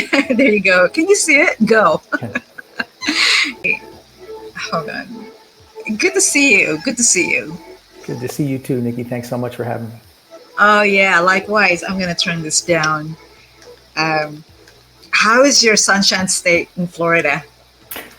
There you go. Can you see it? Go. Okay. Hold on. Good to see you. Good to see you. Good to see you too, Nikki. Thanks so much for having me. Oh, yeah. Likewise. I'm going to turn this down. Um, how is your Sunshine State in Florida?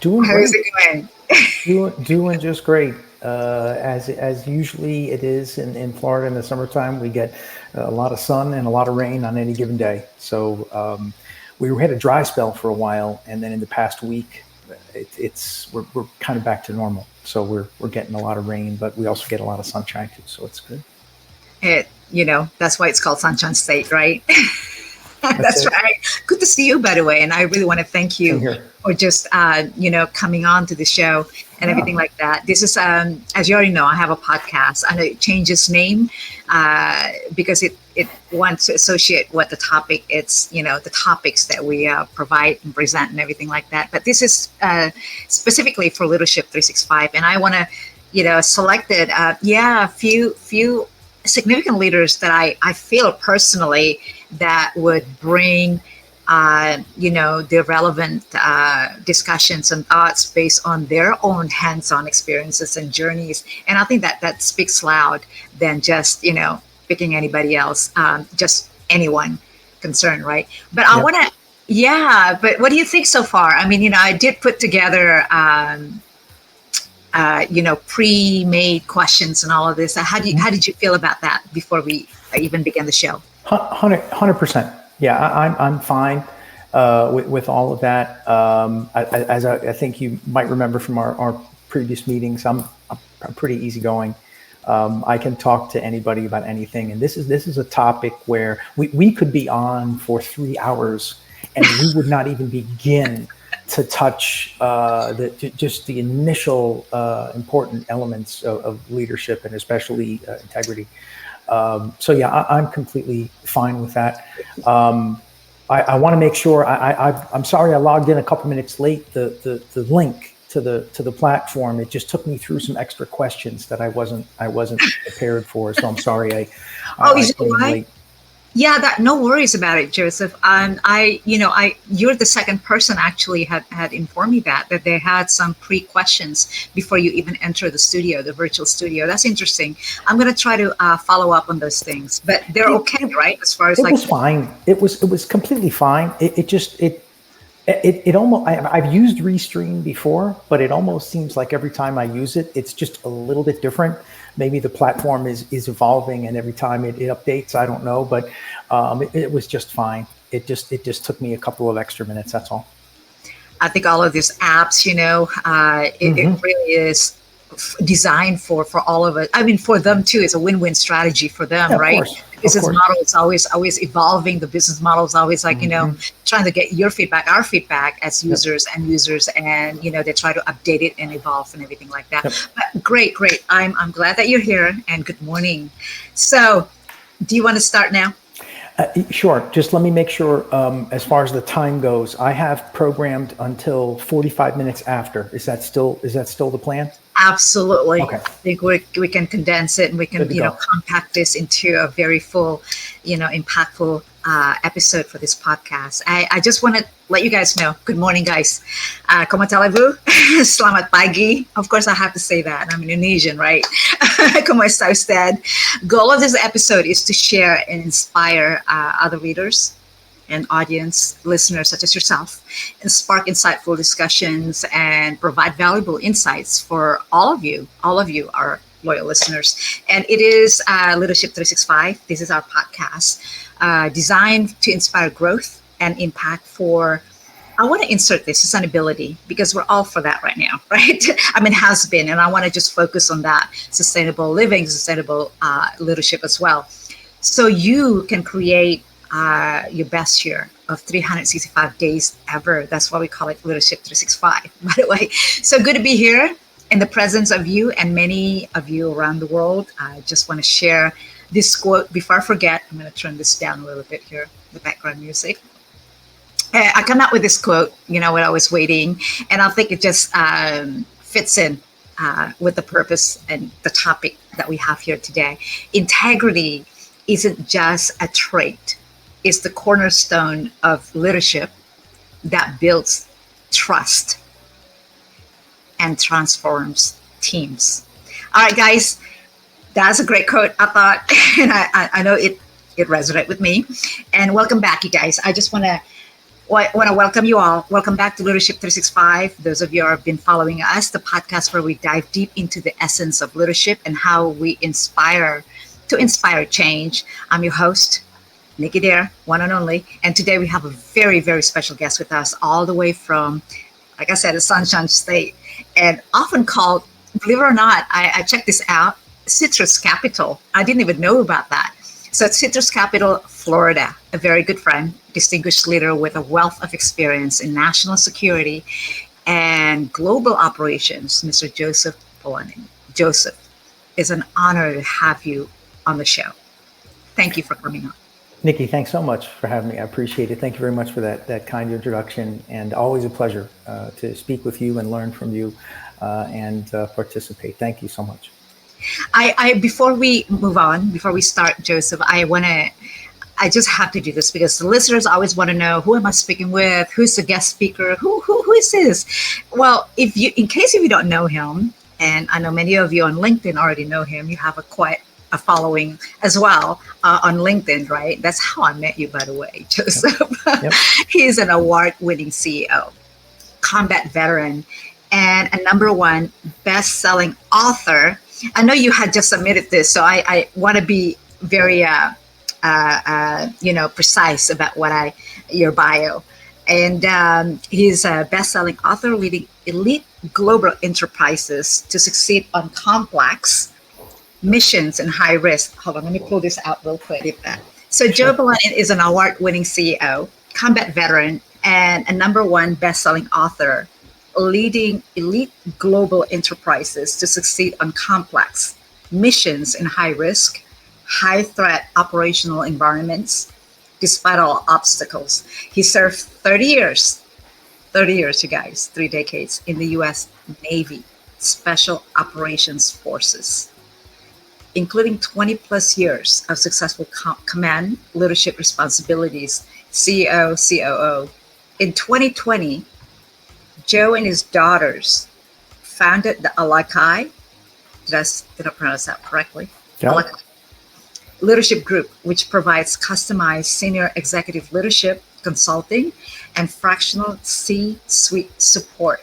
Doing How is great. it going? Doing just great. As usually it is in Florida in the summertime, we get a lot of sun and a lot of rain on any given day. So we had a dry spell for a while, and then in the past week, we're kind of back to normal. So we're getting a lot of rain, but we also get a lot of sunshine too. So it's good. That's why it's called Sunshine State, right? That's That's it. right. Good to see you, by the way. And I really want to thank Same you here. for just, coming on to the show and everything Yeah. like that. This is, as you already know, I have a podcast. I know it changes name because it wants to associate what the topic it's, the topics that we provide and present and everything like that. But this is specifically for Leadership 365. And I want to, selected, a few significant leaders that I feel personally that would bring the relevant discussions and thoughts based on their own hands-on experiences and journeys. And I think that speaks loud than just picking anybody else, just anyone concerned, right? But I Yep. want to, yeah. But what do you think so far? I mean, I did put together pre-made questions and all of this. How did you feel about that before we even began the show? 100%. Yeah, I'm fine with all of that. I think you might remember from our previous meetings, I'm pretty easygoing. I can talk to anybody about anything, and this is a topic where we could be on for 3 hours, and we would not even begin to touch just the initial important elements of leadership and especially integrity. So yeah, I'm completely fine with that. I want to make sure. I'm sorry I logged in a couple minutes late. The link to the platform, it just took me through some extra questions that I wasn't prepared for. So I'm sorry Oh, I is it came in why? late. Yeah, that no worries about it, Joseph. You're the second person actually had informed me that they had some pre-questions before you even enter the studio, the virtual studio. That's interesting. I'm gonna try to follow up on those things, but they're It, okay, it, right? As far as it like, was fine. It was completely fine. It almost I've used Restream before, but it almost seems like every time I use it, it's just a little bit different. Maybe the platform is evolving, and every time it updates, I don't know, but it was just fine. It just took me a couple of extra minutes. That's all. I think all of these apps, it Hmm. really is designed for all of it. I mean, for them too, it's a win-win strategy for them, Yeah, of right? course, The of business course. model is always evolving. The business model is always like, Hmm. trying to get your feedback, our feedback as Yep, users, and they try to update it and evolve and everything like that. yep. But great. I'm glad that you're here and good morning. So, do you want to start now? Sure. Just let me make sure. As far as the time goes, I have programmed until 45 minutes after. Is that still the plan? Absolutely. Okay. I think we can condense it and we can, Good to go. compact this into a very full, impactful episode for this podcast. I just want to let you guys know. Good morning, guys. Kamusta bu? Selamat pagi. Of course, I have to say that. I'm Indonesian, right? Kamusta usted? Goal of this episode is to share and inspire other leaders and audience listeners such as yourself and spark insightful discussions and provide valuable insights for all of you our loyal listeners. And it is Leadership 365. This is our podcast designed to inspire growth and impact for, I want to insert this, sustainability, because we're all for that right now, right? I mean, has been, and I want to just focus on that sustainable living, sustainable leadership as well. So you can create your best year of 365 days ever. That's why we call it Leadership 365, by the way. So good to be here in the presence of you and many of you around the world. I just want to share this quote before I forget. I'm going to turn this down a little bit here, the background music. I come out with this quote, when I was waiting, and I think it just fits in with the purpose and the topic that we have here today. Integrity isn't just a trait, it's the cornerstone of leadership, that builds trust and transforms teams. All right, guys, that's a great quote, I thought, and I know it resonated with me. And welcome back, you guys. I just want to welcome you all. Welcome back to Leadership 365. Those of you who have been following us, the podcast where we dive deep into the essence of leadership and how we inspire change. I'm your host, Nicky there, one and only. And today we have a very, very special guest with us, all the way from, like I said, the Sunshine State, and often called, believe it or not, I checked this out, Citrus Capital. I didn't even know about that. So it's Citrus Capital, Florida, a very good friend, distinguished leader with a wealth of experience in national security and global operations, Mr. Joseph Polanin. Joseph, it's an honor to have you on the show. Thank you for coming on. Nicky, thanks so much for having me. I appreciate it. Thank you very much for that kind introduction, and always a pleasure to speak with you and learn from you and participate. Thank you so much. I before we move on, before we start, Joseph, I just have to do this because the listeners always want to know, who am I speaking with? Who's the guest speaker? Who is this? Well, in case you don't know him, and I know many of you on LinkedIn already know him, you have quite a following as well on LinkedIn, right? That's how I met you, by the way, Joseph. Yep. He's an award-winning CEO, combat veteran, and a #1 best-selling author. I know you had just submitted this, so I want to be very, precise about your bio. And he's a best-selling author leading elite global enterprises to succeed on complex missions and high risk. Hold on, let me pull this out real quick. So Joe Polanin is an award-winning CEO, combat veteran, and a #1 best-selling author, leading elite global enterprises to succeed on complex missions in high risk, high threat operational environments, despite all obstacles. He served 30 years, you guys, 3 decades in the U.S. Navy Special Operations Forces, including 20 plus years of successful command leadership responsibilities, CEO, COO. In 2020, Joe and his daughters founded the Alakai, did I pronounce that correctly? Yeah. Alakai Leadership Group, which provides customized senior executive leadership, consulting, and fractional C-suite support,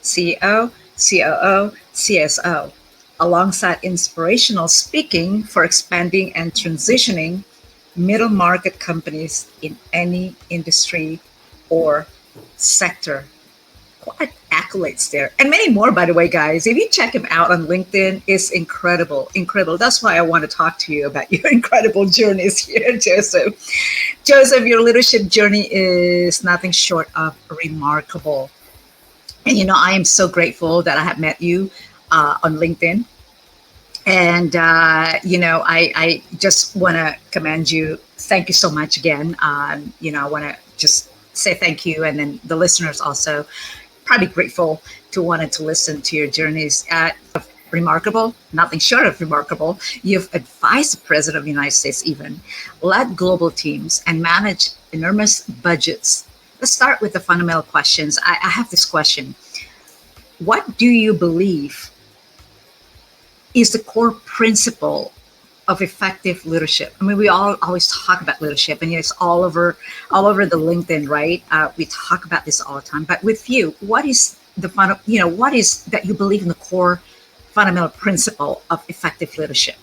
CEO, COO, CSO, alongside inspirational speaking for expanding and transitioning middle market companies in any industry or sector. Quite accolades there, and many more, by the way, guys. If you check him out on LinkedIn, it's incredible. That's why I want to talk to you about your incredible journeys here, Joseph. Joseph, your leadership journey is nothing short of remarkable. And I am so grateful that I have met you on LinkedIn. And I just want to commend you. Thank you so much again. I want to just say thank you, and then the listeners also probably grateful to wanted to listen to your journeys. Remarkable, nothing short of remarkable. You've advised the President of the United States, even led global teams, and managed enormous budgets. Let's start with the fundamental questions. I have this question: what do you believe is the core principle of effective leadership? I mean, we all always talk about leadership, and it's all over the LinkedIn, right? We talk about this all the time. But with you, what is what is that you believe in the core fundamental principle of effective leadership?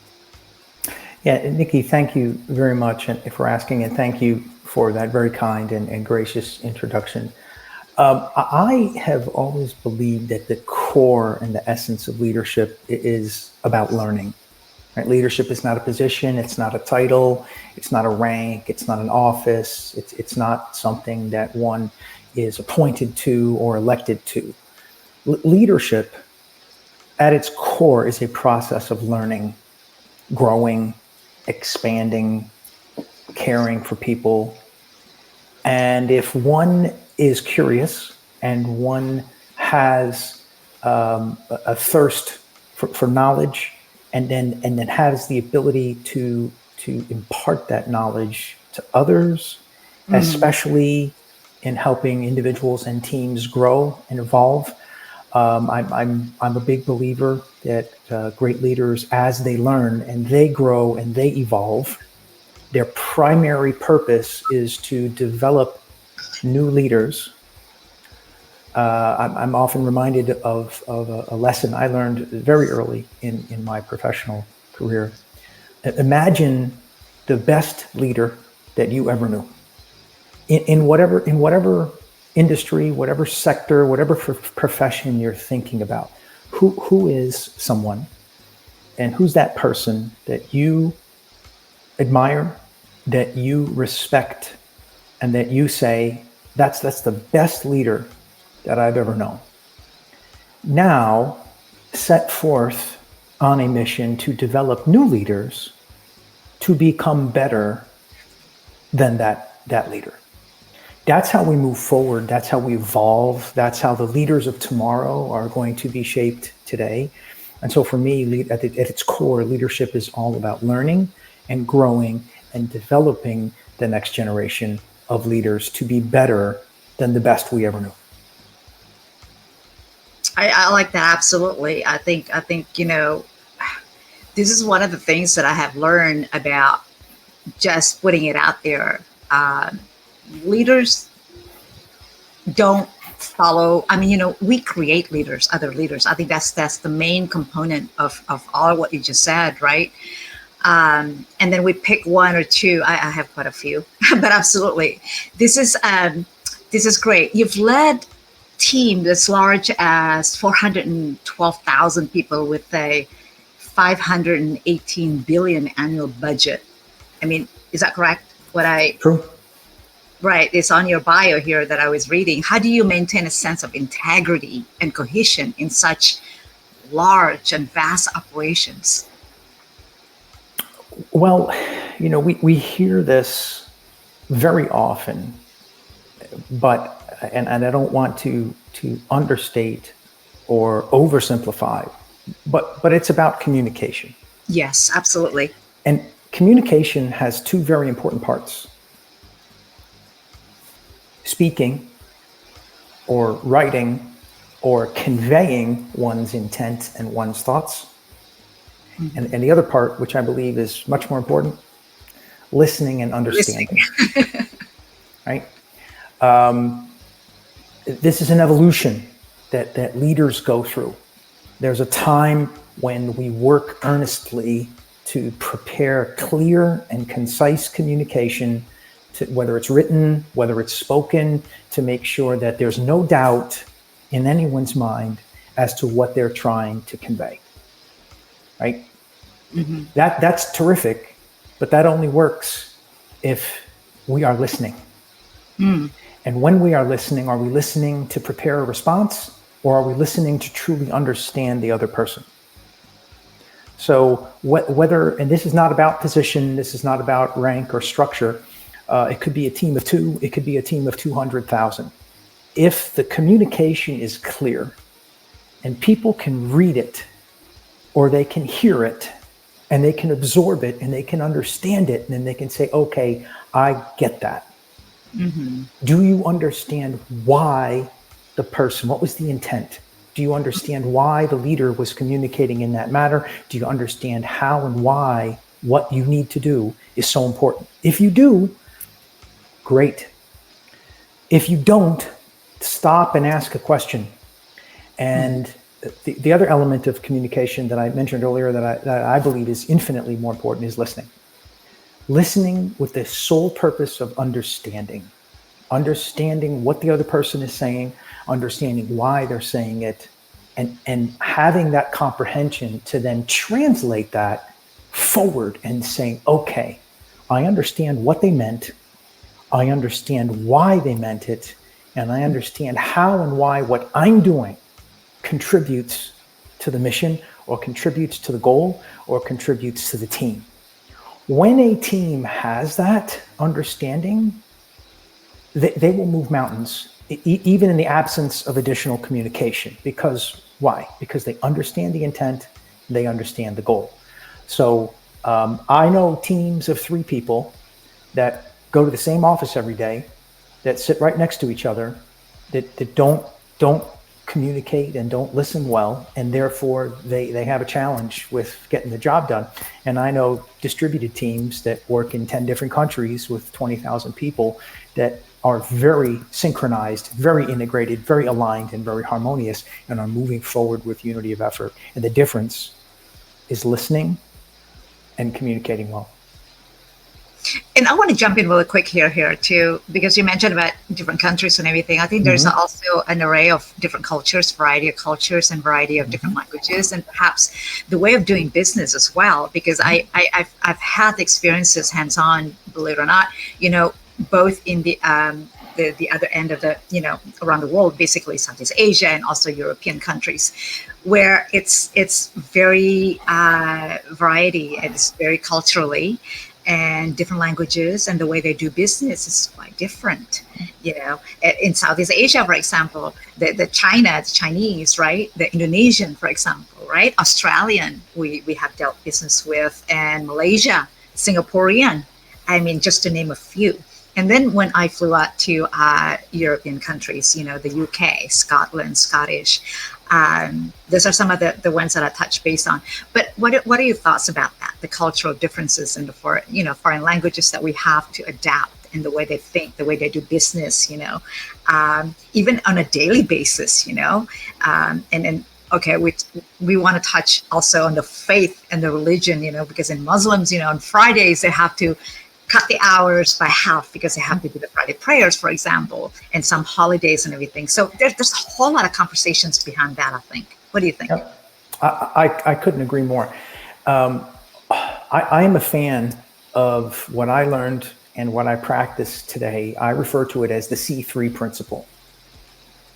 Yeah, Nicky, thank you very much for asking, and thank you for that very kind and gracious introduction. I have always believed that the core and the essence of leadership is about learning. Right? Leadership is not a position, it's not a title, it's not a rank, it's not an office, it's not something that one is appointed to or elected to. Leadership, at its core, is a process of learning, growing, expanding, caring for people. And if one is curious and one has a thirst for knowledge, and then has the ability to impart that knowledge to others, especially in helping individuals and teams grow and evolve. I'm a big believer that great leaders, as they learn and they grow and they evolve, their primary purpose is to develop new leaders. I'm often reminded of a lesson I learned very early in my professional career. Imagine the best leader that you ever knew in whatever industry, whatever sector, whatever profession you're thinking about. Who is someone, and who's that person that you admire, that you respect, and that you say, that's the best leader that I've ever known. Now, set forth on a mission to develop new leaders to become better than that leader. That's how we move forward. That's how we evolve. That's how the leaders of tomorrow are going to be shaped today. And so for me, at its core, leadership is all about learning and growing and developing the next generation of leaders to be better than the best we ever knew. I like that. Absolutely. I think, this is one of the things that I have learned about just putting it out there. Leaders don't follow. We create leaders, other leaders. I think that's the main component of all what you just said, right? And then we pick one or two. I have quite a few, but absolutely, this is great. You've led team as large as 412,000 people with a 518 billion annual budget. Is that correct? True. Right. It's on your bio here that I was reading. How do you maintain a sense of integrity and cohesion in such large and vast operations? Well, we hear this very often, but and I don't want to understate or oversimplify, but it's about communication. Yes, absolutely. And communication has two very important parts: speaking or writing or conveying one's intent and one's thoughts. Mm-hmm. And the other part, which I believe is much more important, listening and understanding. Right? This is an evolution that leaders go through. There's a time when we work earnestly to prepare clear and concise communication, whether it's written, whether it's spoken, to make sure that there's no doubt in anyone's mind as to what they're trying to convey. Right? Mm-hmm. That's terrific, but that only works if we are listening. Mm. And when we are listening, are we listening to prepare a response, or are we listening to truly understand the other person? So whether, and this is not about position, this is not about rank or structure, it could be a team of two, it could be a team of 200,000. If the communication is clear and people can read it, or they can hear it, and they can absorb it, and they can understand it, and then they can say, okay, I get that. Mm-hmm. Do you understand why the person, what was the intent? Do you understand why the leader was communicating in that manner? Do you understand how and why what you need to do is so important? If you do, great. If you don't, stop and ask a question. And the other element of communication that I mentioned earlier that I believe is infinitely more important is listening. Listening with the sole purpose of understanding what the other person is saying, understanding why they're saying it, and having that comprehension to then translate that forward and saying, okay, I understand what they meant, I understand why they meant it, and I understand how and why what I'm doing contributes to the mission, or contributes to the goal, or contributes to the team. When a team has that understanding, they will move mountains, even in the absence of additional communication. Because why? Because they understand the intent, they understand the goal. So I know teams of 3 people that go to the same office every day, that sit right next to each other that don't communicate and don't listen well, and therefore they have a challenge with getting the job done. And I know distributed teams that work in 10 different countries with 20,000 people that are very synchronized, very integrated, very aligned, and very harmonious, and are moving forward with unity of effort. And the difference is listening and communicating well. And I want to jump in really quick here too, because you mentioned about different countries and everything. I think there's also an array of different cultures, variety of cultures, and variety of different languages, and perhaps the way of doing business as well. Because I've had experiences hands-on, believe it or not, both in the other end of the, around the world, basically Southeast Asia and also European countries, where it's very variety. It's very culturally, and different languages, and the way they do business is quite different. In Southeast Asia, for example, the Chinese, right? The Indonesian, for example, right? Australian, we have dealt business with, and Malaysia, Singaporean. I mean, just to name a few. And then when I flew out to European countries, the UK, Scotland, Scottish, those are some of the ones that I touched base on. But what are your thoughts about that? The cultural differences in the foreign languages that we have to adapt, in the way they think, the way they do business, even on a daily basis, and then. Okay, we want to touch also on the faith and the religion, because in Muslims, on Fridays they have to cut the hours by half because they have to do the Friday prayers, for example, and some holidays and everything. So there's a whole lot of conversations behind that, I think. What do you think? Yep. I couldn't agree more. I am a fan of what I learned and what I practice today. I refer to it as the C3 principle: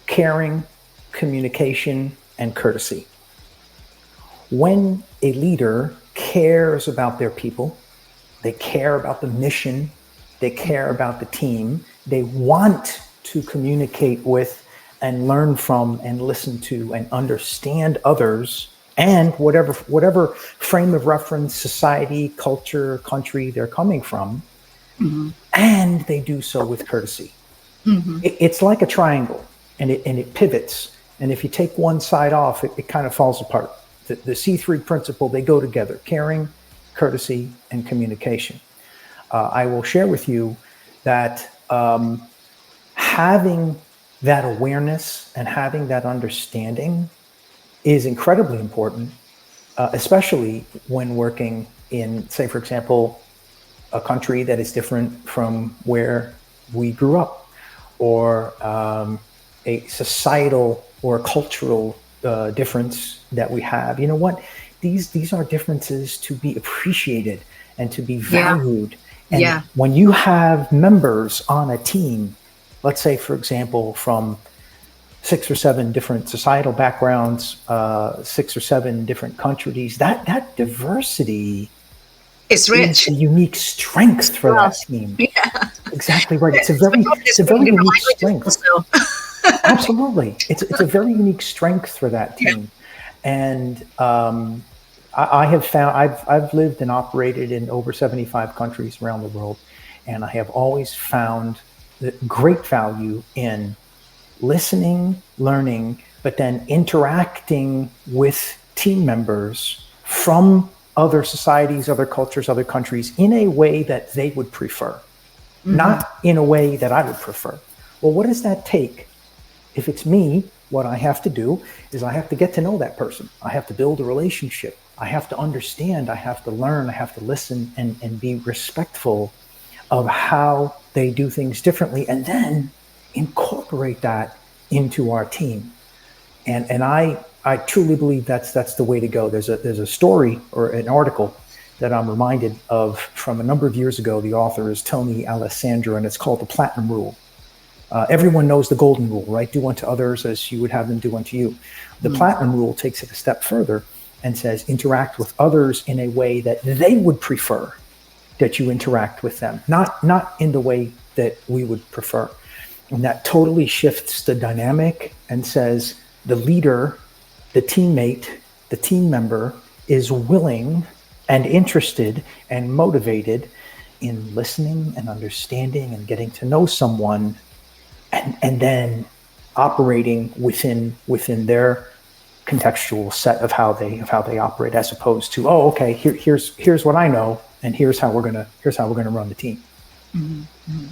caring, communication, and courtesy. When a leader cares about their people, they care about the mission, they care about the team, they want to communicate with and learn from and listen to and understand others, and whatever frame of reference, society, culture, country they're coming from, and they do so with courtesy. It's like a triangle, and it pivots. And if you take one side off, it kind of falls apart. The C3 principle, they go together: caring, courtesy, and communication. I will share with you that having that awareness and having that understanding is incredibly important, especially when working in, say, for example, a country that is different from where we grew up, or a societal or cultural difference that we have. You know what? These are differences to be appreciated and to be valued. And when you have members on a team, let's say, for example, from 6 or 7 different societal backgrounds, 6 or 7 different countries, that diversity is rich. A unique strength for that team. Yeah. Exactly right. It's a very unique strength. Absolutely. It's a very unique strength for that team. And I have found, I've lived and operated in over 75 countries around the world, and I have always found great value in listening, learning, but then interacting with team members from other societies, other cultures, other countries in a way that they would prefer, not in a way that I would prefer. Well, what does that take? If it's me, what I have to do is I have to get to know that person. I have to build a relationship. I have to understand. I have to learn. I have to listen and be respectful of how they do things differently, and then incorporate that into our team. And I truly believe that's the way to go. There's a story or an article that I'm reminded of from a number of years ago. The author is Tony Alessandro, and it's called The Platinum Rule. Everyone knows the golden rule, right? Do unto others as you would have them do unto you. The platinum rule takes it a step further and says, interact with others in a way that they would prefer that you interact with them, not in the way that we would prefer. And that totally shifts the dynamic and says the leader, the teammate, the team member is willing and interested and motivated in listening and understanding and getting to know someone and then operating within their contextual set of how they operate, as opposed to, oh, okay, here's what I know, and here's how we're gonna run the team. Mm-hmm. Mm-hmm.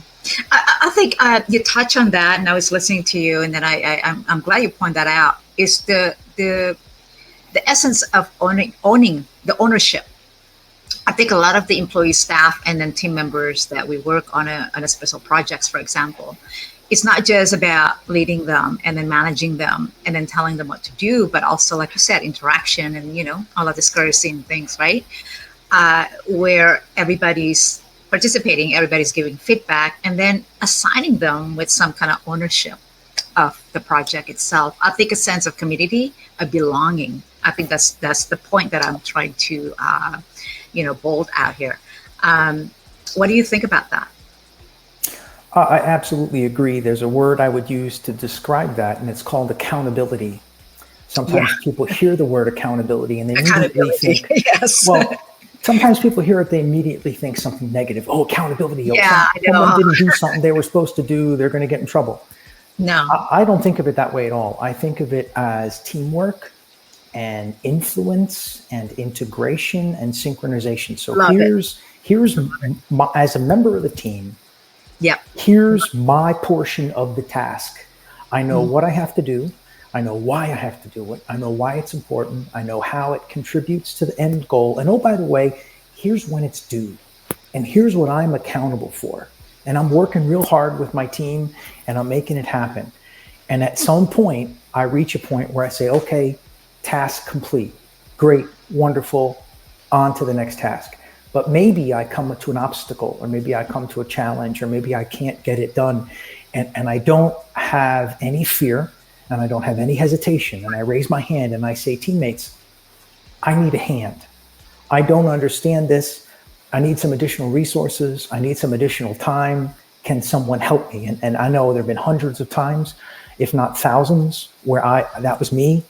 I think you touch on that, and I was listening to you, and then I'm glad you point that out. Is the essence of owning the ownership. I think a lot of the employee, staff, and then team members that we work on a special projects, for example, it's not just about leading them and then managing them and then telling them what to do, but also, like you said, interaction and all of these courtesy and things, right? Where everybody's participating, everybody's giving feedback, and then assigning them with some kind of ownership of the project itself. I think a sense of community, a belonging. I think that's the point that I'm trying to bold out here. What do you think about that? I absolutely agree. There's a word I would use to describe that, and it's called accountability. Sometimes people hear the word accountability and they immediately think, yes. Well, sometimes people hear it, they immediately think something negative. Oh, accountability. Yeah, someone didn't do something they were supposed to do, they're going to get in trouble. No. I don't think of it that way at all. I think of it as teamwork and influence and integration and synchronization. So here's my, as a member of the team, here's my portion of the task. I know what I have to do. I know why I have to do it. I know why it's important. I know how it contributes to the end goal. And oh, by the way, here's when it's due. And here's what I'm accountable for. And I'm working real hard with my team and I'm making it happen. And at some point, I reach a point where I say, okay, task complete. Great, wonderful, on to the next task. But maybe I come to an obstacle, or maybe I come to a challenge, or maybe I can't get it done. And I don't have any fear and I don't have any hesitation. And I raise my hand and I say, teammates, I need a hand. I don't understand this. I need some additional resources. I need some additional time. Can someone help me? And I know there have been hundreds of times, if not thousands, where that was me.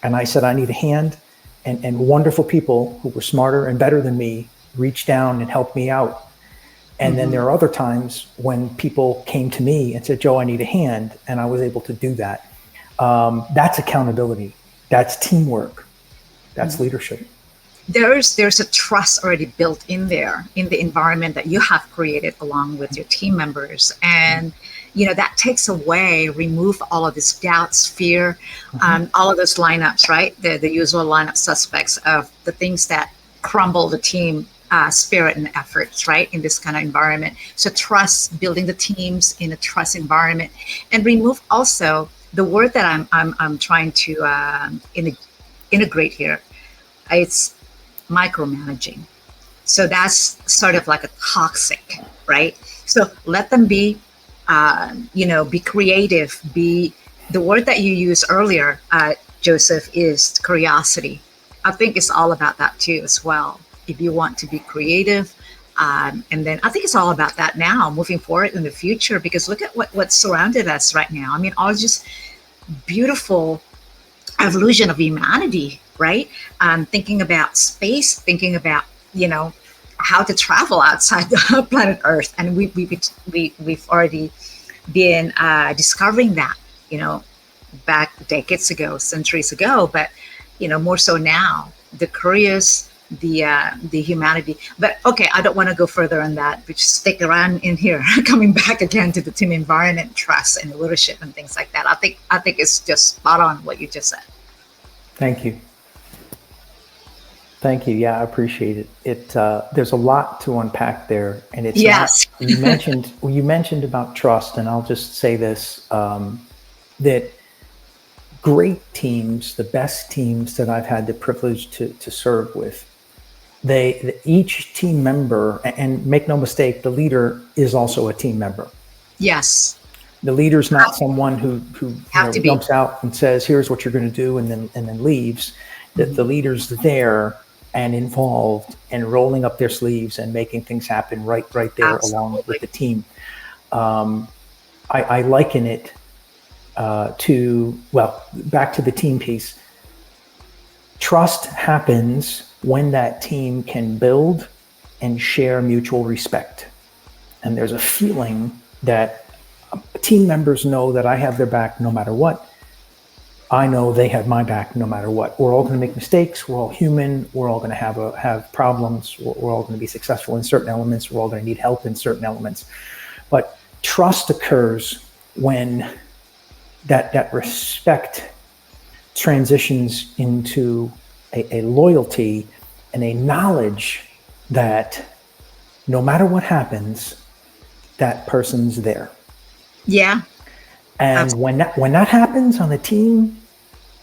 And I said, I need a hand. And wonderful people who were smarter and better than me reached down and helped me out. And then there are other times when people came to me and said, Joe, I need a hand. And I was able to do that. That's accountability. That's teamwork. That's leadership. There's a trust already built in there in the environment that you have created along with your team members. And, that takes away, remove all of this doubts, fear, all of those lineups, right? The usual lineup suspects of the things that crumble the team spirit and efforts, right? In this kind of environment. So trust, building the teams in a trust environment, and remove also the word that I'm trying to integrate here. It's micromanaging. So that's sort of like a toxic, right? So let them be, be creative. Be the word that you used earlier, Joseph, is curiosity. I think it's all about that too, as well. If you want to be creative, and then I think it's all about that now, moving forward in the future. Because look at what's surrounded us right now. I mean, all just beautiful evolution of humanity, right? Thinking about space, thinking about how to travel outside the planet Earth, and we've already been discovering that back decades ago, centuries ago, but more so now. The curious, the humanity. But okay, I don't want to go further on that. But just stick around in here, coming back again to the team environment, trust, and leadership, and things like that. I think it's just spot on what you just said. Thank you. Thank you. Yeah, I appreciate it. There's a lot to unpack there, and it's yes. You mentioned about trust, and I'll just say this: that great teams, the best teams that I've had the privilege to serve with, each team member, and make no mistake, the leader is also a team member. Yes. The leader's not someone who jumps out and says, "Here's what you're going to do," and then leaves. The leader's there and involved and rolling up their sleeves and making things happen right there. Absolutely. Along with the team. I liken it back to the team piece. Trust happens when that team can build and share mutual respect. And there's a feeling that team members know that I have their back no matter what. I know they have my back no matter what. We're all going to make mistakes. We're all human. We're all going to have problems. We're all going to be successful in certain elements. We're all going to need help in certain elements. But trust occurs when that respect transitions into a loyalty and a knowledge that no matter what happens, that person's there. Yeah. And when that happens on a team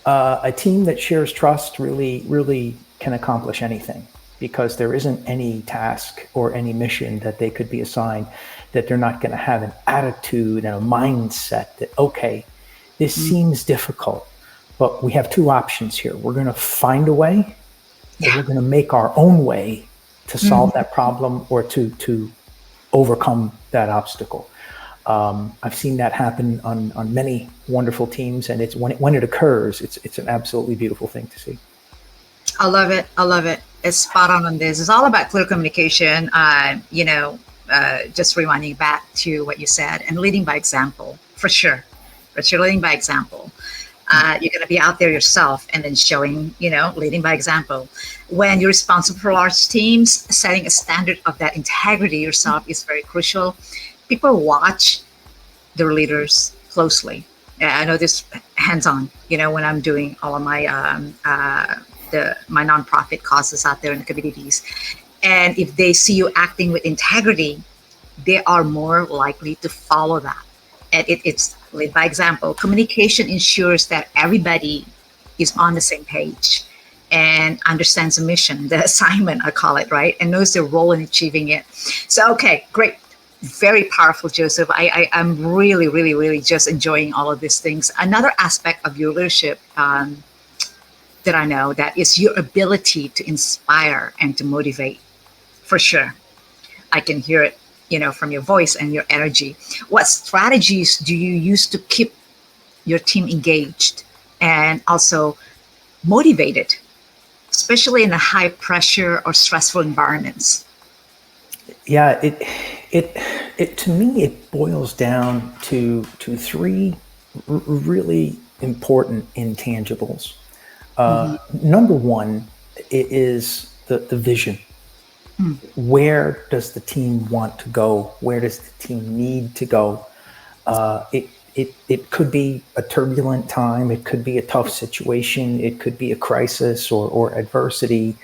that shares trust really can accomplish anything, because there isn't any task or any mission that they could be assigned that they're not going to have an attitude and a mindset that, okay, this seems difficult, but we have two options here. We're going to find a way, or we're going to make our own way to solve that problem or to overcome that obstacle. I've seen that happen on many wonderful teams, and it's when it occurs, it's an absolutely beautiful thing to see. I love it. It's spot on this. It's all about clear communication. Just rewinding back to what you said, and leading by example, for sure. But you're leading by example. You're going to be out there yourself and then showing, leading by example. When you're responsible for large teams, setting a standard of that integrity yourself is very crucial. People watch their leaders closely. I know this hands-on, when I'm doing all of my my nonprofit causes out there in the communities. And if they see you acting with integrity, they are more likely to follow that. And it's lead by example. Communication ensures that everybody is on the same page and understands the mission, the assignment, I call it, right? And knows their role in achieving it. So, okay, great. Very powerful, Joseph. I'm really, really, really just enjoying all of these things. Another aspect of your leadership that I know that is your ability to inspire and to motivate, for sure. I can hear it, from your voice and your energy. What strategies do you use to keep your team engaged and also motivated, especially in a high pressure or stressful environments? Yeah, it to me, it boils down to three really important intangibles. Number one is the vision. Where does the team want to go? Where does the team need to go? It could be a turbulent time. It could be a tough situation. It could be a crisis or adversity.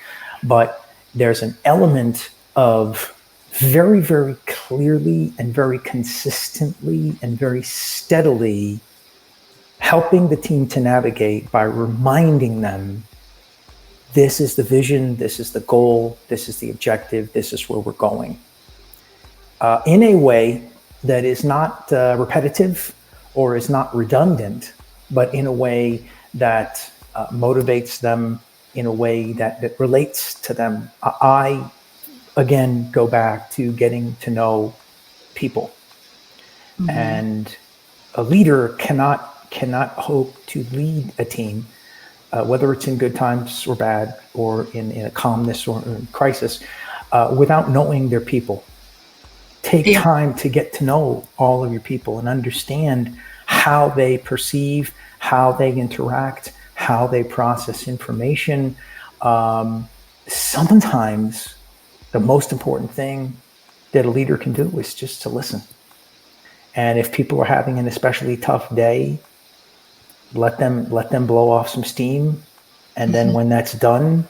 But there's an element of very, very clearly and very consistently and very steadily helping the team to navigate by reminding them, this is the vision, this is the goal, this is the objective, this is where we're going. In a way that is not repetitive or is not redundant, but in a way that motivates them, in a way that relates to them. I again go back to getting to know people. And a leader cannot hope to lead a team, whether it's in good times or bad, or in a calmness or in crisis, without knowing their people. Take time to get to know all of your people and understand how they perceive, how they interact, how they process information. Sometimes the most important thing that a leader can do is just to listen. And if people are having an especially tough day, let them blow off some steam. And then when that's done,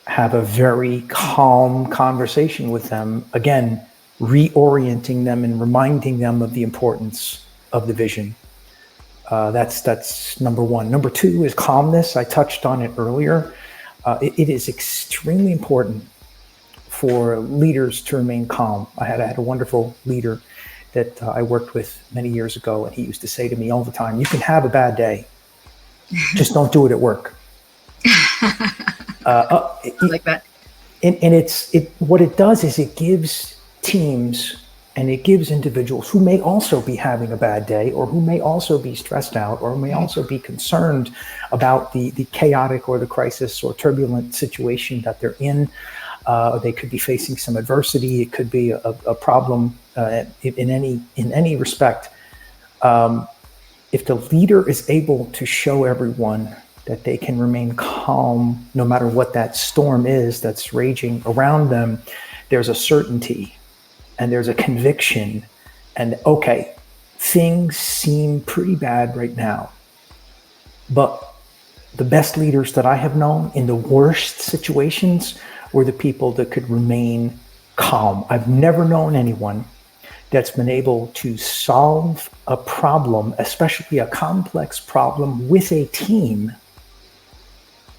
have a very calm conversation with them. Again, reorienting them and reminding them of the importance of the vision. That's number one. Number two is calmness. I touched on it earlier. It is extremely important for leaders to remain calm. I had a wonderful leader that I worked with many years ago, and he used to say to me all the time, you can have a bad day, just don't do it at work. I like that. And what it does is it gives teams and it gives individuals who may also be having a bad day, or who may also be stressed out, or may also be concerned about the chaotic or the crisis or turbulent situation that they're in. They could be facing some adversity. It could be a problem in any respect. If the leader is able to show everyone that they can remain calm no matter what that storm is that's raging around them, there's a certainty and there's a conviction. And okay, things seem pretty bad right now, but the best leaders that I have known in the worst situations were the people that could remain calm. I've never known anyone that's been able to solve a problem, especially a complex problem, with a team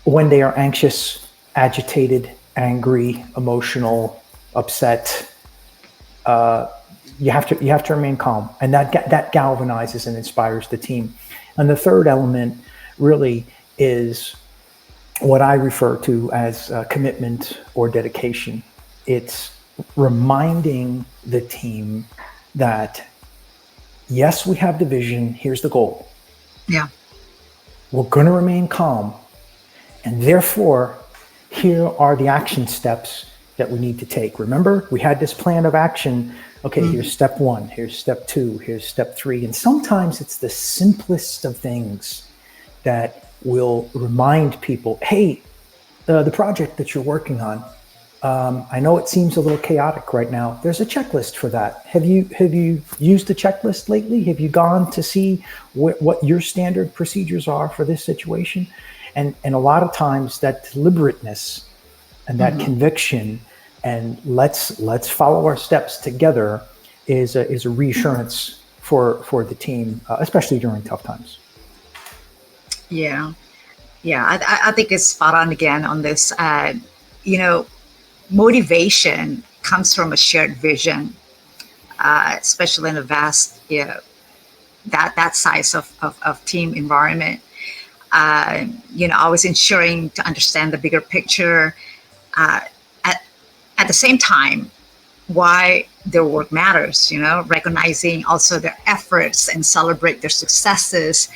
when they are anxious, agitated, angry, emotional, upset. You have to remain calm, and that galvanizes and inspires the team. And the third element really is what I refer to as commitment or dedication. It's reminding the team that, yes, we have the vision, here's the goal. Yeah. We're going to remain calm, and therefore, here are the action steps that we need to take. Remember, we had this plan of action. Okay, here's step 1, here's step 2, here's step 3. And sometimes it's the simplest of things that will remind people, hey, the project that you're working on, I know it seems a little chaotic right now. There's a checklist for that. Have you used the checklist lately? Have you gone to see what your standard procedures are for this situation? And a lot of times that deliberateness and that conviction and let's follow our steps together is a reassurance for the team, especially during tough times. Yeah. I think it's spot on again on this. Motivation comes from a shared vision, especially in a vast, that size of team environment. Always ensuring to understand the bigger picture. At the same time, why their work matters, recognizing also their efforts and celebrate their successes,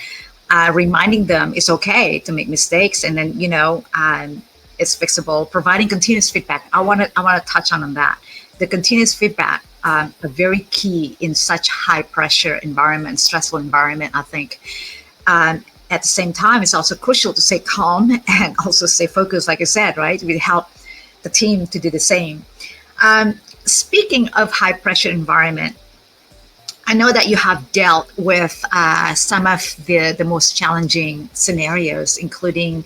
reminding them it's okay to make mistakes, and then, it's fixable, providing continuous feedback. I want to touch on that. The continuous feedback are very key in such high pressure environment, stressful environment, I think. At the same time, it's also crucial to stay calm and also stay focused, like I said, right? We help the team to do the same. Speaking of high pressure environment, I know that you have dealt with some of the most challenging scenarios, including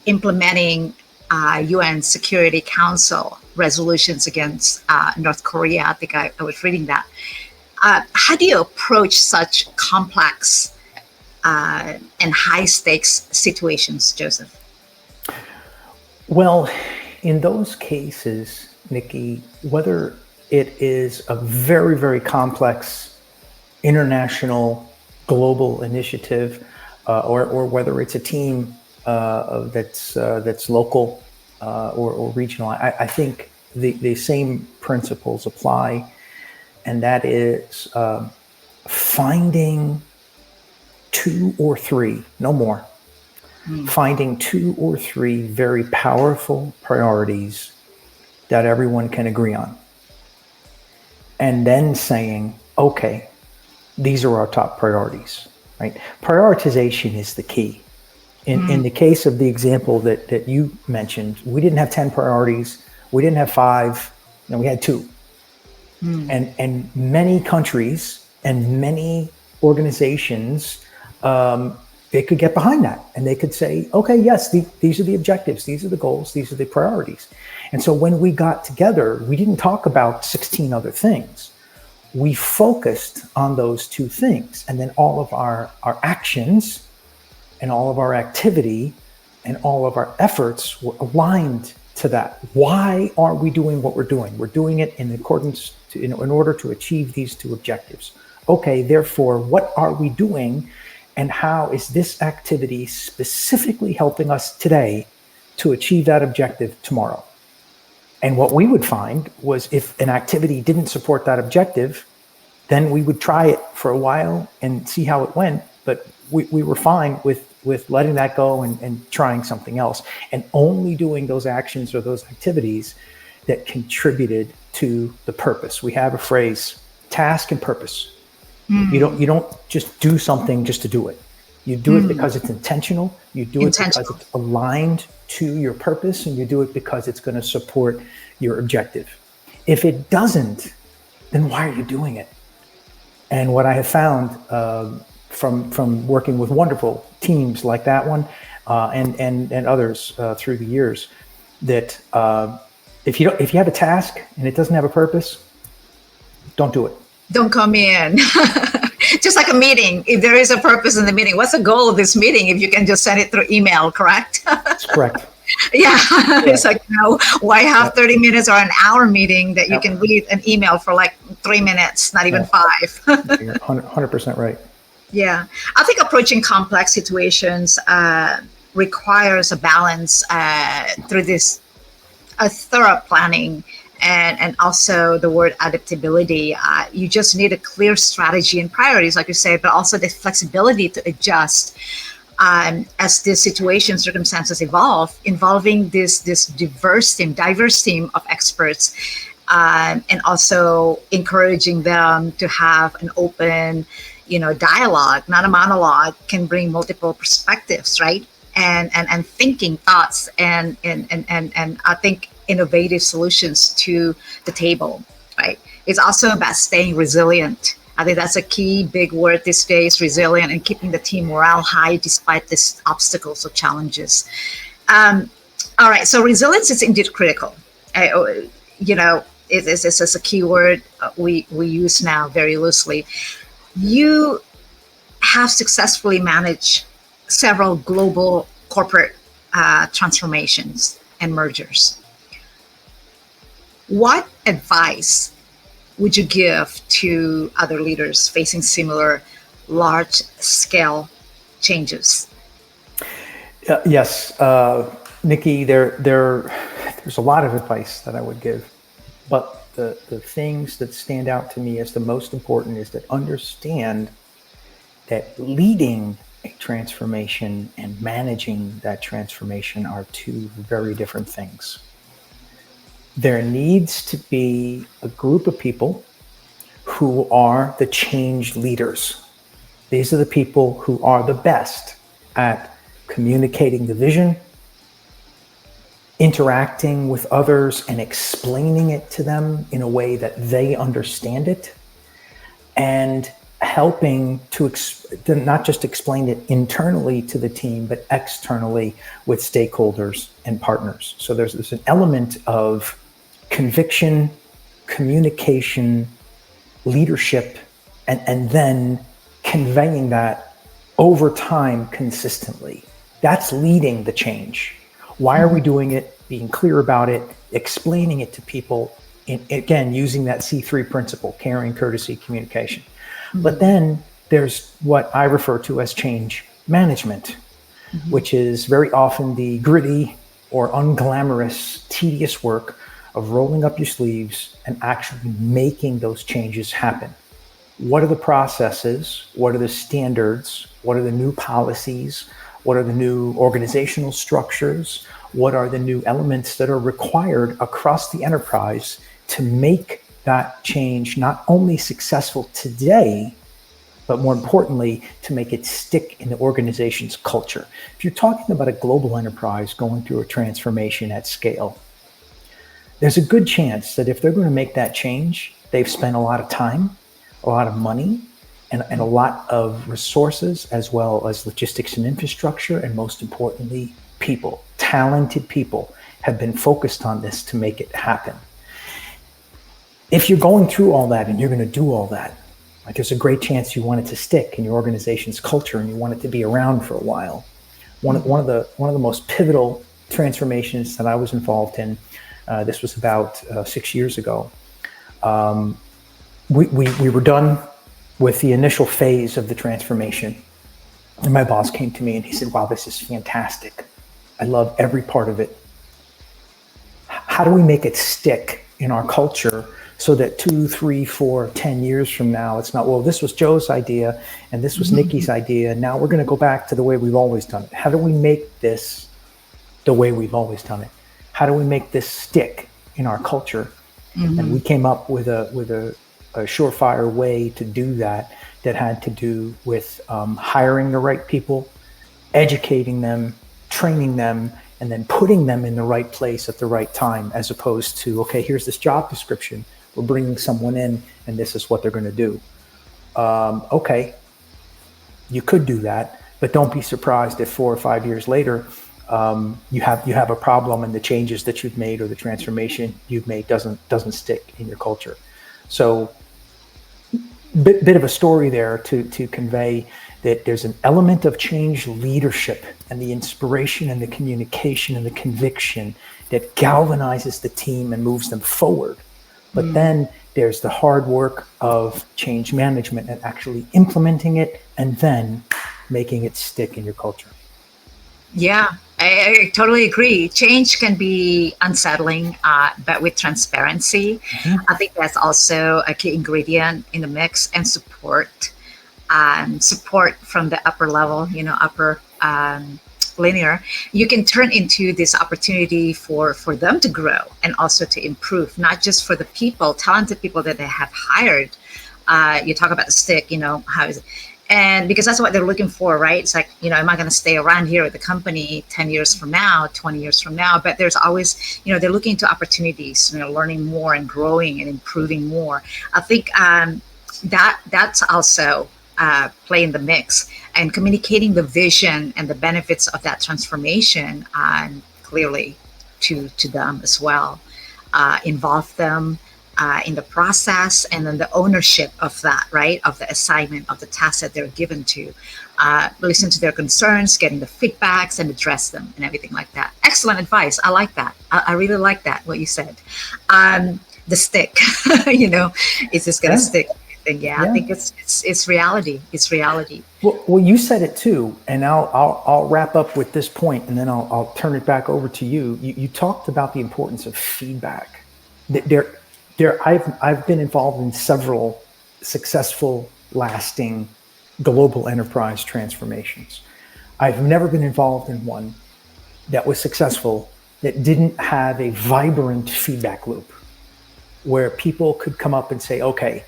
implementing UN Security Council resolutions against North Korea. I think I was reading that. How do you approach such complex and high stakes situations, Joseph? Well, in those cases, Nicky, whether it is a very, very complex international global initiative or whether it's a team that's local or regional, I think the same principles apply, and that is finding 2 or 3, no more, finding 2 or 3 very powerful priorities that everyone can agree on. And then saying, okay, these are our top priorities, right? Prioritization is the key. In the case of the example that you mentioned, we didn't have 10 priorities. We didn't have 5. No, we had 2. And many countries and many organizations, they could get behind that, and they could say, okay, yes, these are the objectives, these are the goals, these are the priorities. And so when we got together, we didn't talk about 16 other things. We focused on those 2 things, and then all of our actions and all of our activity and all of our efforts were aligned to that. Why are we doing what we're doing? We're doing it in accordance to, in order to achieve these 2 objectives. Okay, therefore, what are we doing, and how is this activity specifically helping us today to achieve that objective tomorrow? And what we would find was if an activity didn't support that objective, then we would try it for a while and see how it went. But we were fine with letting that go and trying something else, and only doing those actions or those activities that contributed to the purpose. We have a phrase, task and purpose. You don't just do something just to do it. You do it because it's intentional. You do it because it's aligned to your purpose, and you do it because it's going to support your objective. If it doesn't, then why are you doing it? And what I have found from working with wonderful teams like that one and others through the years, that if you have a task and it doesn't have a purpose, don't do it. Don't come in. Just like a meeting, if there is a purpose in the meeting, what's the goal of this meeting if you can just send it through email, correct? That's correct. Yeah. It's like, why have 30 minutes or an hour meeting that you can read an email for like 3 minutes, not even 5. You're 100% right. Yeah. I think approaching complex situations requires a balance through this thorough planning and also the word adaptability. You just need a clear strategy and priorities, like you say, but also the flexibility to adjust as the situation circumstances evolve, involving this diverse team of experts, and also encouraging them to have an open, dialogue, not a monologue, can bring multiple perspectives, right? And thinking thoughts and I think innovative solutions to the table, right? It's also about staying resilient. I think that's a key big word these days, resilient, and keeping the team morale high despite these obstacles or challenges. All right, so resilience is indeed critical. It's a key word we use now very loosely. You have successfully managed several global corporate transformations and mergers. What advice would you give to other leaders facing similar large-scale changes? Yes, Nicky, there's a lot of advice that I would give, but the things that stand out to me as the most important is that understand that leading a transformation and managing that transformation are two very different things. There needs to be a group of people who are the change leaders. These are the people who are the best at communicating the vision, interacting with others and explaining it to them in a way that they understand it, and helping to not just explain it internally to the team, but externally with stakeholders and partners. So there's an element of conviction, communication, leadership, and then conveying that over time consistently. That's leading the change. Why are we doing it? Being clear about it, explaining it to people, again, using that C3 principle, caring, courtesy, communication. But then there's what I refer to as change management, which is very often the gritty or unglamorous, tedious work of rolling up your sleeves and actually making those changes happen. What are the processes? What are the standards? What are the new policies? What are the new organizational structures? What are the new elements that are required across the enterprise to make that change not only successful today, but more importantly, to make it stick in the organization's culture? If you're talking about a global enterprise going through a transformation at scale, there's a good chance that if they're going to make that change, they've spent a lot of time, a lot of money, and a lot of resources, as well as logistics and infrastructure, and most importantly, people. Talented people have been focused on this to make it happen. If you're going through all that and you're going to do all that, like, there's a great chance you want it to stick in your organization's culture and you want it to be around for a while. One of the most pivotal transformations that I was involved in, this was about 6 years ago. We were done with the initial phase of the transformation, and my boss came to me and he said, "Wow, this is fantastic. I love every part of it. How do we make it stick in our culture so that 2, 3, 4, 10 years from now, it's not, well, this was Joe's idea and this was Nicky's idea, and now we're going to go back to the way we've always done it. How do we make this the way we've always done it? How do we make this stick in our culture?" And we came up with a surefire way to do that that had to do with hiring the right people, educating them, training them, and then putting them in the right place at the right time, as opposed to, okay, here's this job description. We're bringing someone in and this is what they're going to do. Okay, you could do that, but don't be surprised if 4 or 5 years later, you have a problem and the changes that you've made or the transformation you've made doesn't stick in your culture. So bit of a story there to convey that there's an element of change leadership and the inspiration and the communication and the conviction that galvanizes the team and moves them forward. But then there's the hard work of change management and actually implementing it and then making it stick in your culture. Yeah, I totally agree. Change can be unsettling, but with transparency, I think that's also a key ingredient in the mix, and support. Support from the upper level, upper linear, you can turn into this opportunity for them to grow and also to improve, not just for the people, talented people that they have hired. You talk about the stick, how is it? And because that's what they're looking for, right? It's like, am I going to stay around here at the company 10 years from now, 20 years from now? But there's always, they're looking to opportunities, learning more and growing and improving more. I think that's also play in the mix, and communicating the vision and the benefits of that transformation clearly to them as well. Involve them in the process, and then the ownership of that, right? Of the assignment, of the task that they're given to. Listen to their concerns, getting the feedbacks and address them and everything like that. Excellent advice. I like that. I really like that, what you said. The stick, is this going to stick? Yeah, I think it's reality. It's reality. Well, you said it too, and I'll wrap up with this point, and then I'll turn it back over to you. You talked about the importance of feedback. I've been involved in several successful, lasting global enterprise transformations. I've never been involved in one that was successful that didn't have a vibrant feedback loop, where people could come up and say, okay,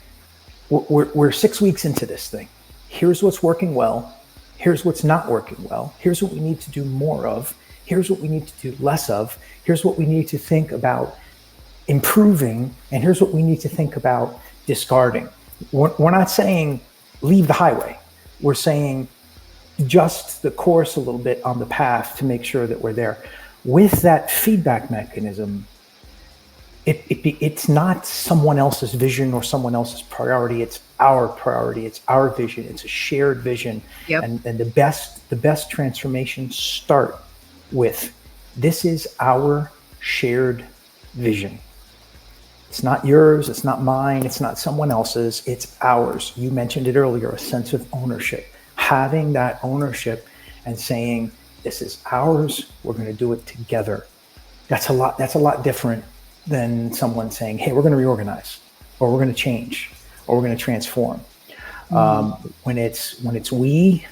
we're 6 weeks into this thing. Here's what's working well. Here's what's not working well. Here's what we need to do more of. Here's what we need to do less of. Here's what we need to think about improving. And here's what we need to think about discarding. We're not saying leave the highway. We're saying adjust the course a little bit on the path to make sure that we're there. With that feedback mechanism, it's not someone else's vision or someone else's priority. It's our priority. It's our vision. It's a shared vision. Yep. And the best transformations start with, this is our shared vision. It's not yours. It's not mine. It's not someone else's. It's ours. You mentioned it earlier, a sense of ownership. Having that ownership and saying, this is ours. We're going to do it together. That's a lot different than someone saying, hey, we're going to reorganize, or we're going to change, or we're going to transform. When it's we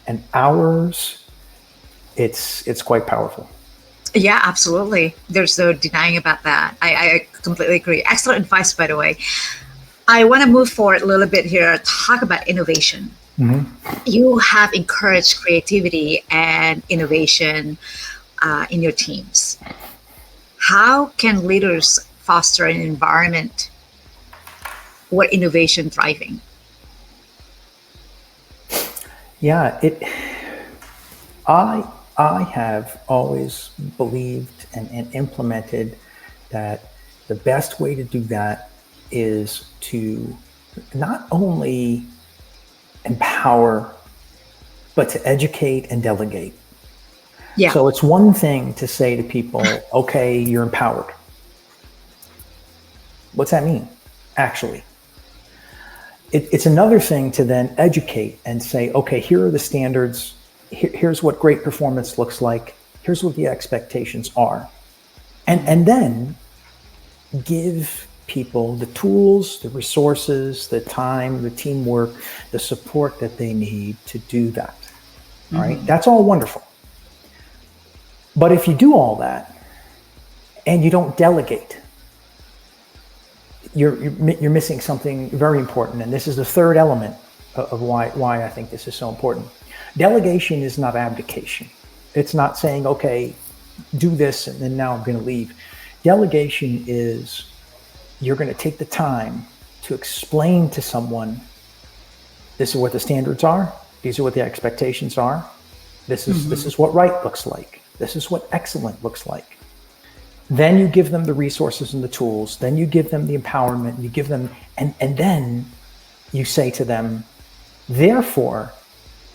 and ours, it's quite powerful. Yeah, absolutely. There's no denying about that. I completely agree. Excellent advice, by the way. I want to move forward a little bit here, talk about innovation. You have encouraged creativity and innovation in your teams. How can leaders foster an environment where innovation thriving? Yeah, I have always believed and implemented that the best way to do that is to not only empower, but to educate and delegate. Yeah. So it's one thing to say to people, okay, you're empowered. What's that mean, actually? It's another thing to then educate and say, okay, here are the standards. Here's what great performance looks like. Here's what the expectations are. And then give people the tools, the resources, the time, the teamwork, the support that they need to do that. All right. That's all wonderful. But if you do all that and you don't delegate, you're missing something very important. And this is the third element of why I think this is so important. Delegation is not abdication. It's not saying, okay, do this and then now I'm going to leave. Delegation is you're going to take the time to explain to someone, this is what the standards are. These are what the expectations are. This is what right looks like. This is what excellent looks like. Then you give them the resources and the tools. Then you give them the empowerment. You give them, and then you say to them, therefore,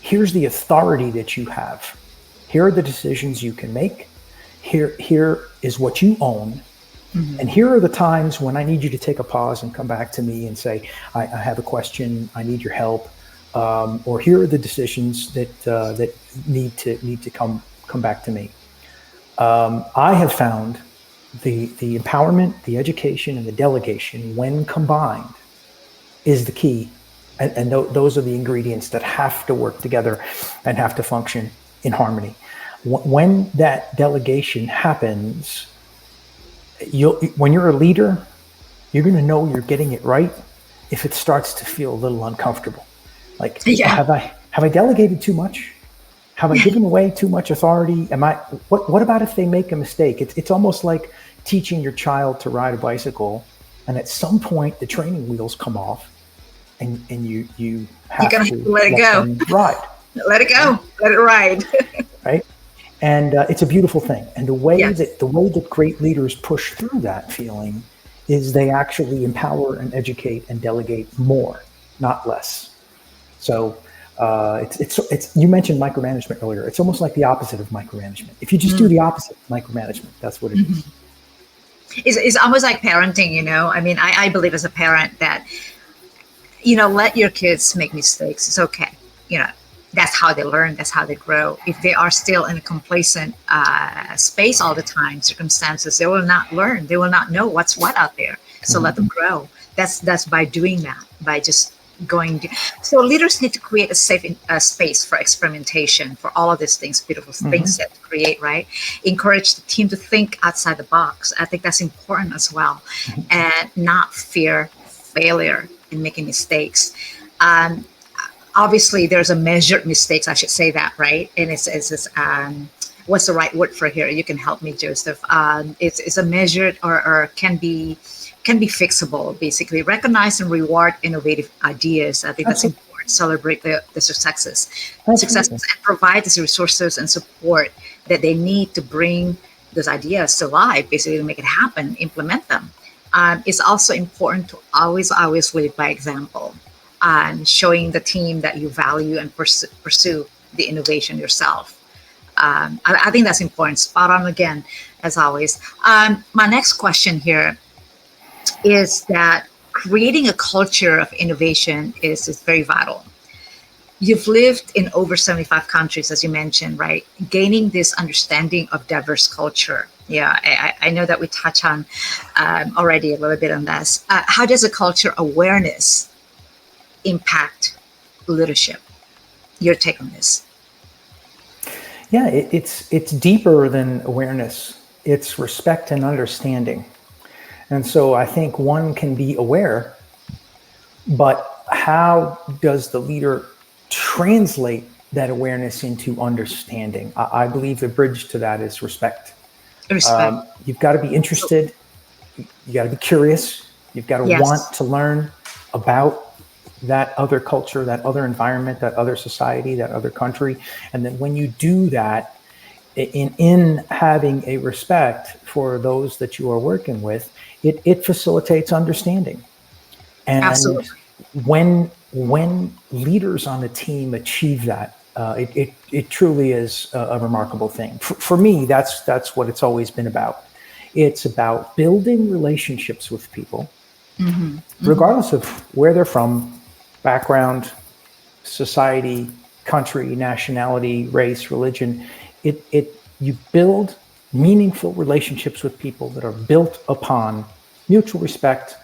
here's the authority that you have. Here are the decisions you can make. Here is what you own. And here are the times when I need you to take a pause and come back to me and say, I have a question, I need your help. Or here are the decisions that need to come back to me. I have found the empowerment, the education, and the delegation, when combined, is the key. And those are the ingredients that have to work together and have to function in harmony. When that delegation happens, when you're a leader, you're going to know you're getting it right if it starts to feel a little uncomfortable. Like, have I delegated too much? Have I given away too much authority? What about if they make a mistake? It's almost like teaching your child to ride a bicycle, and at some point the training wheels come off, and you have to let it go. Ride. Let it go. Let it ride. Right. And it's a beautiful thing. And the way that great leaders push through that feeling is they actually empower and educate and delegate more, not less. So it's you mentioned micromanagement earlier. It's almost like the opposite of micromanagement. If you just do the opposite of micromanagement, that's what it is. It's almost like parenting, I mean, I believe as a parent that, let your kids make mistakes. It's okay. That's how they learn. That's how they grow. If they are still in a complacent space all the time, circumstances, they will not learn. They will not know what's what out there. So let them grow. That's by doing that, by just going. So leaders need to create a safe space for experimentation, for all of these things, beautiful things that create, right? Encourage the team to think outside the box. I think that's important as well. And not fear failure and making mistakes. Obviously, there's a measured mistakes. I should say that, right? And it's what's the right word for here? You can help me, Joseph. It's a measured or can be fixable. Basically, recognize and reward innovative ideas. I think that's important. Celebrate the successes, and provide the resources and support that they need to bring those ideas to life. Basically, to make it happen, implement them. It's also important to always lead by example. Showing the team that you value and pursue the innovation yourself. I think that's important. Spot on again, as always. My next question here is that creating a culture of innovation is very vital. You've lived in over 75 countries, as you mentioned, right? Gaining this understanding of diverse culture. Yeah, I know that we touch on already a little bit on this. How does a culture awareness impact leadership? Your take on this? Yeah, it's deeper than awareness. It's respect and understanding. And so I think one can be aware, but how does the leader translate that awareness into understanding? I believe the bridge to that is respect. You've got to be interested. You got to be curious. You've got to want to learn about that other culture, that other environment, that other society, that other country. And then when you do that, in having a respect for those that you are working with, it facilitates understanding. And absolutely. When leaders on a team achieve that, it truly is a remarkable thing. For me, that's what it's always been about. It's about building relationships with people, regardless of where they're from, background, society, country, nationality, race, religion. You build meaningful relationships with people that are built upon mutual respect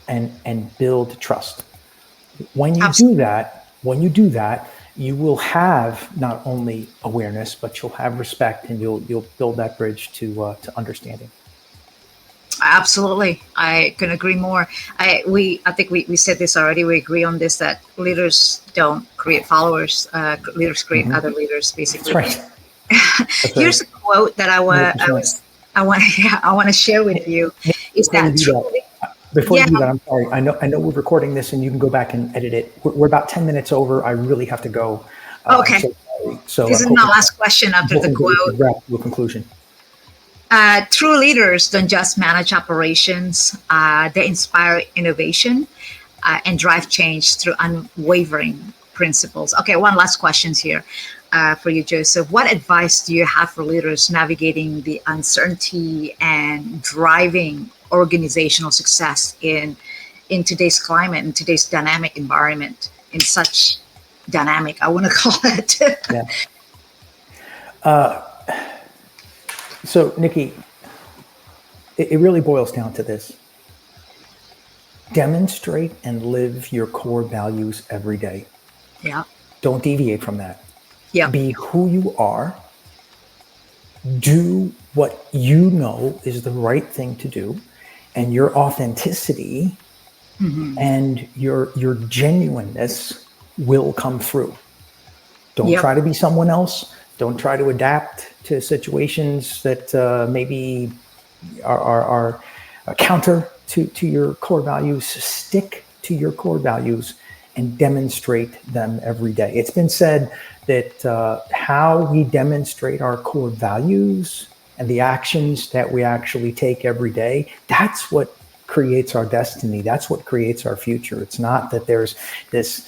and build trust. When you do that, you will have not only awareness, but you'll have respect, and you'll build that bridge to understanding. Absolutely, I can agree more. I think we said this already. We agree on this that leaders don't create followers. Leaders create Hmm. other leaders, That's basically. right. That's right. Here's a quote that $100%. I want yeah, I want to share with you. Is Before you that do that, truly? before you Yeah. do that, I'm sorry. I know we're recording this, and you can go back and edit it. We're about 10 minutes over. I really have to go. I'm Okay. so sorry. So This I'm is my hoping last question I'm after the hoping that we can quote. wrap to a conclusion. True leaders don't just manage operations; they inspire innovation and drive change through unwavering principles. Okay, one last question here for you, Joseph. What advice do you have for leaders navigating the uncertainty and driving organizational success in today's climate, in today's dynamic environment, in such dynamic, I want to call it? Yeah. Uh, so, Nikki, it really boils down to this: demonstrate and live your core values every day. Yeah, Don't deviate from that. yeah, Be who you are. Do what you know is the right thing to do, and your authenticity hmm, and your genuineness will come through. Don't yep, try to be someone else. Don't try to adapt to situations that maybe are a counter to your core values. Stick to your core values and demonstrate them every day. It's been said that how we demonstrate our core values and the actions that we actually take every day, that's what creates our destiny. That's what creates our future. It's not that there's this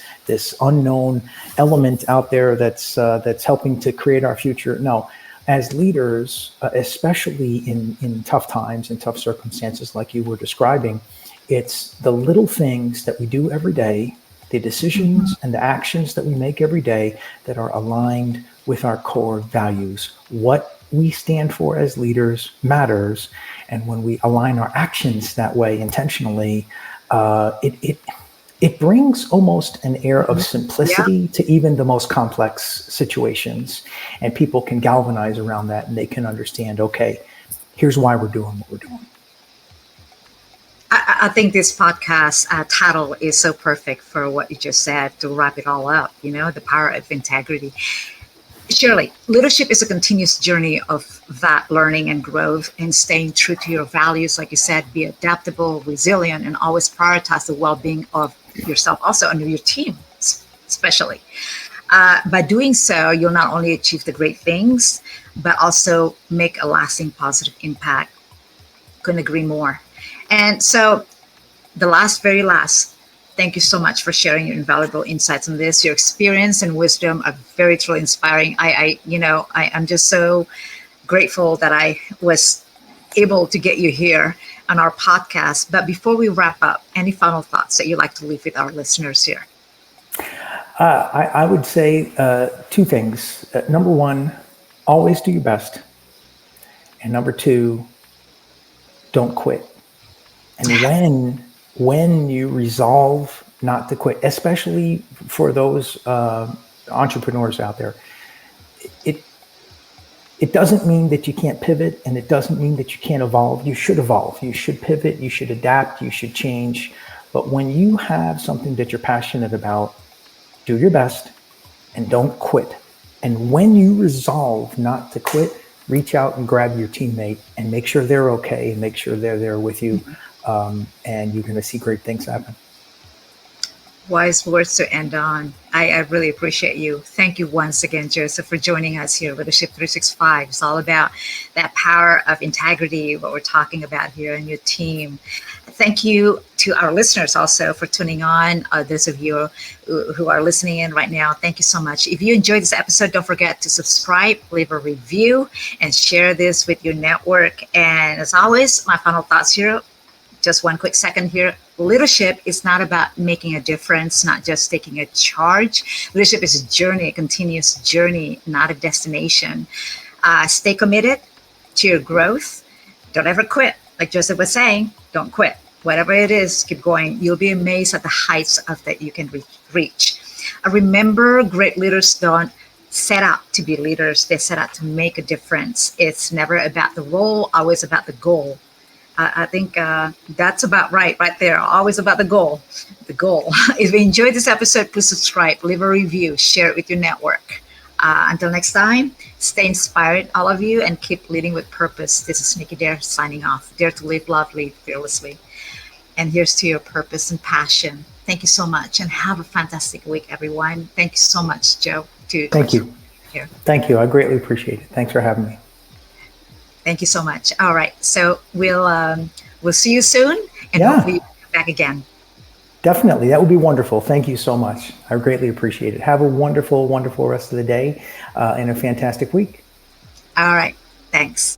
unknown element out there that's helping to create our future. No, as leaders, especially in tough times and tough circumstances like you were describing, it's the little things that we do every day, the decisions and the actions that we make every day that are aligned with our core values. What we stand for as leaders matters. And when we align our actions that way intentionally, it brings almost an air of yeah. simplicity to even the most complex situations. And people can galvanize around that and they can understand, okay, here's why we're doing what we're doing. I think this podcast title is so perfect for what you just said to wrap it all up. You know, the power of integrity. Surely, leadership is a continuous journey of that learning and growth and staying true to your values. Like you said, be adaptable, resilient, and always prioritize the well being of yourself, also, and of your team, especially. By doing so, you'll not only achieve the great things, but also make a lasting positive impact. Couldn't agree more. And so, the very last, thank you so much for sharing your invaluable insights on this. Your experience and wisdom are very truly inspiring. I'm just so grateful that I was able to get you here on our podcast. But before we wrap up, any final thoughts that you'd like to leave with our listeners here? I would say two things. Number one, always do your best. And number two, don't quit. And when you resolve not to quit, especially for those entrepreneurs out there, it doesn't mean that you can't pivot, and it doesn't mean that you can't evolve. You should evolve. You should pivot. You should adapt. You should change. But when you have something that you're passionate about, do your best and don't quit. And when you resolve not to quit, reach out and grab your teammate and make sure they're okay and make sure they're there with you. And you're going to see great things happen. Wise words to end on. I really appreciate you. Thank you once again, Joseph, for joining us here. Leadership 365 It's all about that power of integrity, what we're talking about here, and your team. Thank you to our listeners also for tuning on. Those of you who are listening in right now, thank you so much. If you enjoyed this episode, don't forget to subscribe, leave a review, and share this with your network. And as always, my final thoughts here, just one quick second here. Leadership is not about making a difference, not just taking a charge. Leadership is a journey, a continuous journey, not a destination. Stay committed to your growth. Don't ever quit. Like Joseph was saying, don't quit. Whatever it is, keep going. You'll be amazed at the heights of that you can reach. Remember, great leaders don't set out to be leaders. They set out to make a difference. It's never about the role, always about the goal. I think that's about right there. Always about the goal. The goal. If you enjoyed this episode, please subscribe, leave a review, share it with your network. Until next time, stay inspired, all of you, and keep leading with purpose. This is Nicky Dare signing off. Dare to live, love, lead fearlessly. And here's to your purpose and passion. Thank you so much, and have a fantastic week, everyone. Thank you so much, Joe. Thank you. Here. Thank you. I greatly appreciate it. Thanks for having me. Thank you so much. All right, so we'll see you soon, and hopefully you'll come back again. Definitely. That would be wonderful. Thank you so much. I greatly appreciate it. Have a wonderful, wonderful rest of the day and a fantastic week. All right. Thanks.